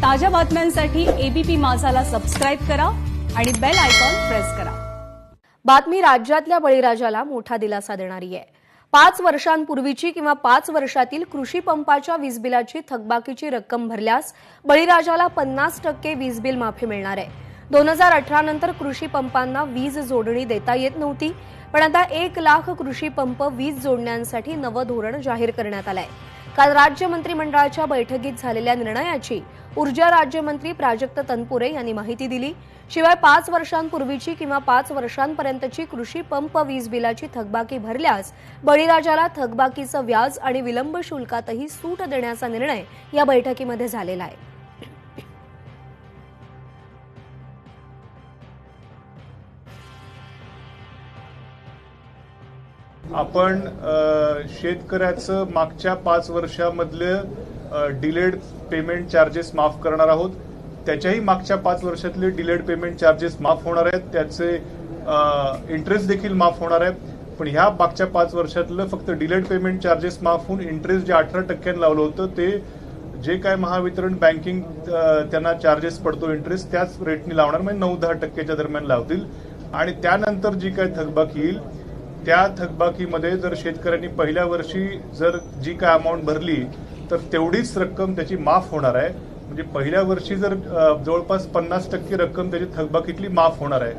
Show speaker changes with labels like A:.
A: ताज्या बातम्यांसाठी ABP माझाला subscribe करा आणि बेल आयकॉन प्रेस करा।
B: बातमी राज्यातल्या बळीराजाला मोठा दिलासा देणारी आहे। 5 वर्षांपूर्वीची किंवा 5 वर्षातील कृषी पंपाच्या वीज बिलाची थकबाकीची रक्कम भरल्यास बळीराजाला 50% वीज बिल माफी मिळणार आहे। 2018 नंतर कृषी पंपांना वीज जोडणी देता येत नव्हती, पण आता 1 लाख कृषी पंप वीज जोडण्यांसाठी नवं धोरण जाहीर करण्यात आलंय। काल राज्य मंत्रिमंडळाच्या बैठकीत झालेल्या निर्णयाची ऊर्जा राज्यमंत्री प्राजक्त तनपुरे यांनी माहिती दिली। शिवाय 5 वर्षांपूर्वीची किंवा 5 वर्षांपर्यंतची कृषी पंप वीज बिलाची थकबाकी भरल्यास बळीराजाला थकबाकीचं व्याज आणि विलंब शुल्कातही सूट देण्याचा निर्णय या बैठकीमध्ये झालेला आहे।
C: आपण शेतकऱ्याचं मागच्या 5 वर्षांमधले डिलेड पेमेंट चार्जेस माफ करणार आहोत। त्याच्याही मागच्या 5 वर्षातले डिलेड पेमेंट चार्जेस माफ होणार आहेत, त्याचे इंटरेस्ट देखील माफ होणार आहे। पण ह्या मागच्या 5 वर्षातलं फक्त डिलेड पेमेंट चार्जेस माफ होऊन इंटरेस्ट जे 18% लावलं होतं ते जे काय महावितरण बँकिंग त्यांना चार्जेस पडतो इंटरेस्ट त्याच रेटने लावणार, म्हणजे 9-10% दरम्यान लावतील। आणि त्यानंतर जी काय थकबाकी येईल त्या थकबाकीमध्ये जर शेतकऱ्यांनी पहिल्या वर्षी जर जी काय अमाऊंट भरली तर तेवढीच रक्कम त्याची माफ होणार आहे। म्हणजे पहिल्या वर्षी जर जवळपास 50% रक्कम त्याची थकबाकीतली माफ होणार आहे।